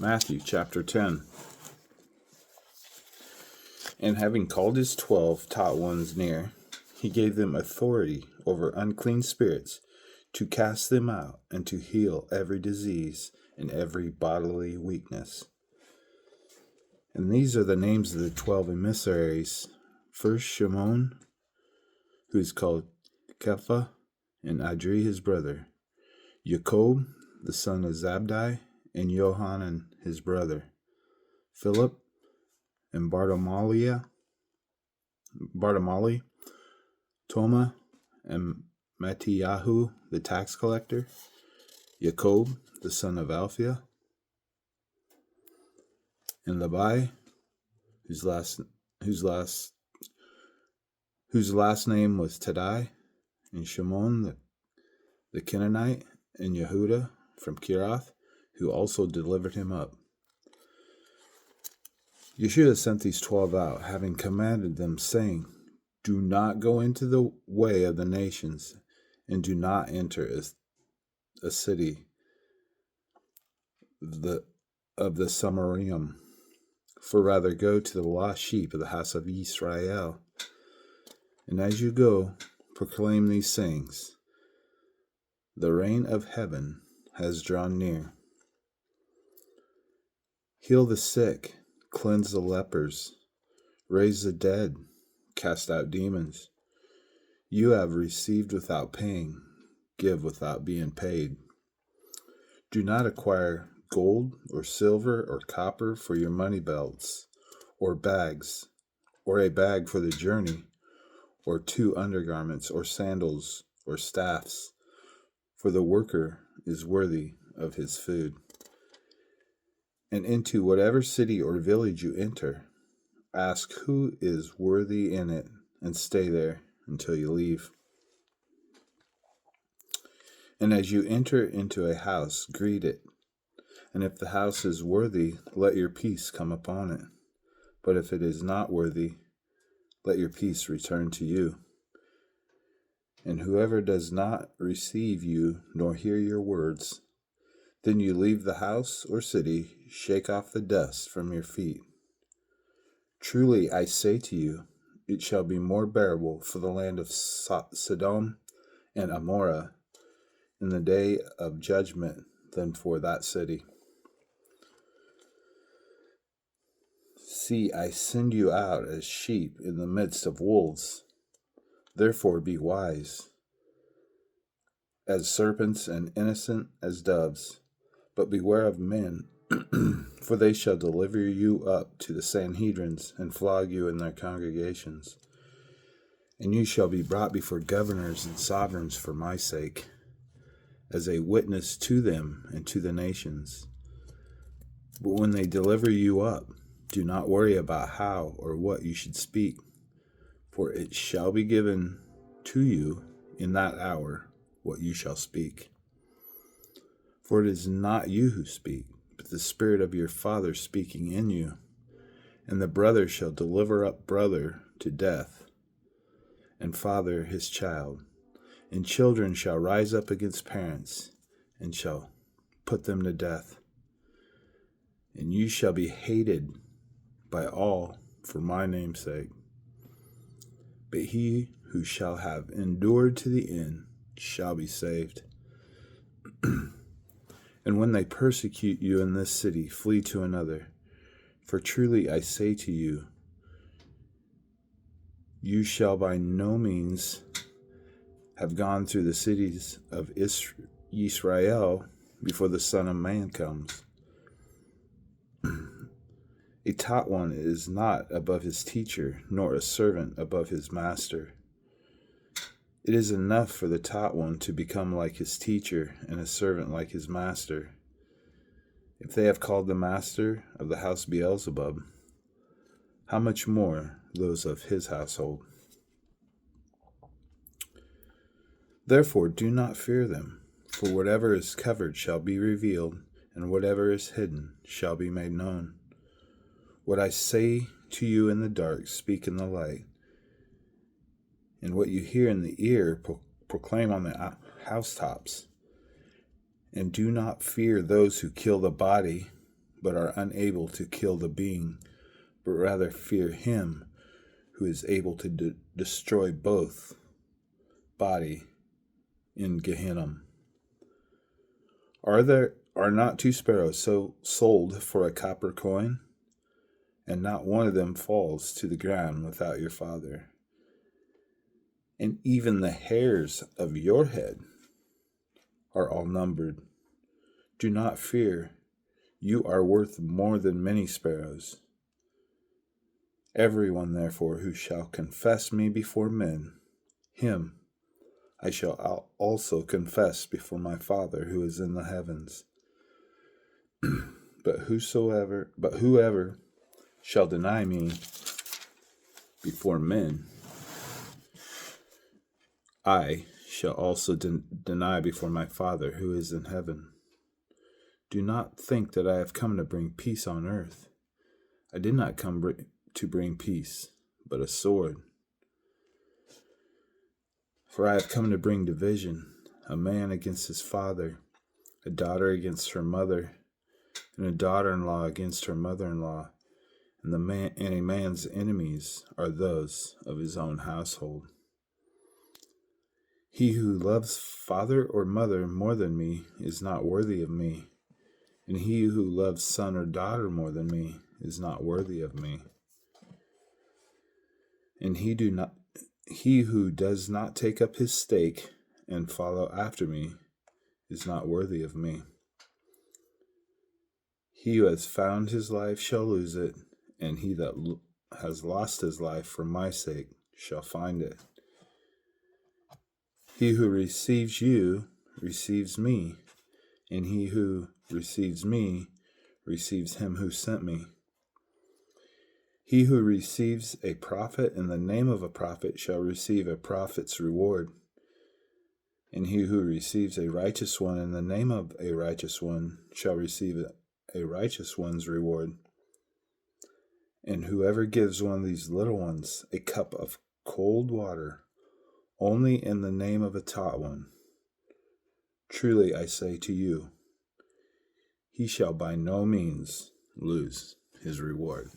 Matthew chapter 10. And having called his 12 taught ones near, he gave them authority over unclean spirits to cast them out and to heal every disease and every bodily weakness. And these are the names of the 12 emissaries. First, Shimon, who is called Kepha, and Adri his brother, Jacob, the son of Zabdi, and Johanan his brother, Philip, and Bartholomew, Toma, and Mattiyahu the tax collector, Jacob, the son of Alphaeus, and Levi, whose last name was Tadai, and Shimon the Canaanite, and Yehuda from Kirath, who also delivered him up. Yeshua sent these 12 out, having commanded them, saying, "Do not go into the way of the nations, and do not enter a city of the Samarim, for rather go to the lost sheep of the house of Israel. And as you go, proclaim these things: the reign of heaven has drawn near. Heal the sick, cleanse the lepers, raise the dead, cast out demons. You have received without paying, give without being paid. Do not acquire gold or silver or copper for your money belts, or bags, or a bag for the journey, or 2 undergarments, or sandals, or staffs, for the worker is worthy of his food. And into whatever city or village you enter, ask who is worthy in it, and stay there until you leave. And as you enter into a house, greet it. And if the house is worthy, let your peace come upon it. But if it is not worthy, let your peace return to you. And whoever does not receive you nor hear your words, then you leave the house or city, shake off the dust from your feet. Truly I say to you, it shall be more bearable for the land of Sodom and Amorah in the day of judgment than for that city. See, I send you out as sheep in the midst of wolves. Therefore be wise as serpents and innocent as doves. But beware of men, for they shall deliver you up to the Sanhedrins and flog you in their congregations. And you shall be brought before governors and sovereigns for my sake, as a witness to them and to the nations. But when they deliver you up, do not worry about how or what you should speak, for it shall be given to you in that hour what you shall speak. For it is not you who speak, but the Spirit of your Father speaking in you. And the brother shall deliver up brother to death, and father his child. And children shall rise up against parents, and shall put them to death. And you shall be hated by all for my name's sake. But he who shall have endured to the end shall be saved. And when they persecute you in this city, flee to another. For truly I say to you, you shall by no means have gone through the cities of Israel before the Son of Man comes. A taught one is not above his teacher, nor a servant above his master. It is enough for the taught one to become like his teacher, and a servant like his master. If they have called the master of the house Beelzebub, how much more those of his household? Therefore do not fear them, for whatever is covered shall be revealed, and whatever is hidden shall be made known. What I say to you in the dark, speak in the light, and what you hear in the ear, proclaim on the housetops. And do not fear those who kill the body, but are unable to kill the being, but rather fear him who is able to destroy both body in Gehenna. Are not 2 sparrows so sold for a copper coin? And not one of them falls to the ground without your Father. And even the hairs of your head are all numbered. Do not fear, you are worth more than many sparrows. Everyone, therefore, who shall confess me before men, him I shall also confess before my Father who is in the heavens. But whoever shall deny me before men, I shall also deny before my Father who is in heaven. Do not think that I have come to bring peace on earth. I did not come to bring peace, but a sword. For I have come to bring division, a man against his father, a daughter against her mother, and a daughter-in-law against her mother-in-law, and a man's enemies are those of his own household. He who loves father or mother more than me is not worthy of me, and he who loves son or daughter more than me is not worthy of me. And he who does not take up his stake and follow after me is not worthy of me. He who has found his life shall lose it, and he that has lost his life for my sake shall find it. He who receives you receives me, and he who receives me receives him who sent me. He who receives a prophet in the name of a prophet shall receive a prophet's reward, and he who receives a righteous one in the name of a righteous one shall receive a righteous one's reward. And whoever gives one of these little ones a cup of cold water only in the name of a taught one, truly I say to you, he shall by no means lose his reward.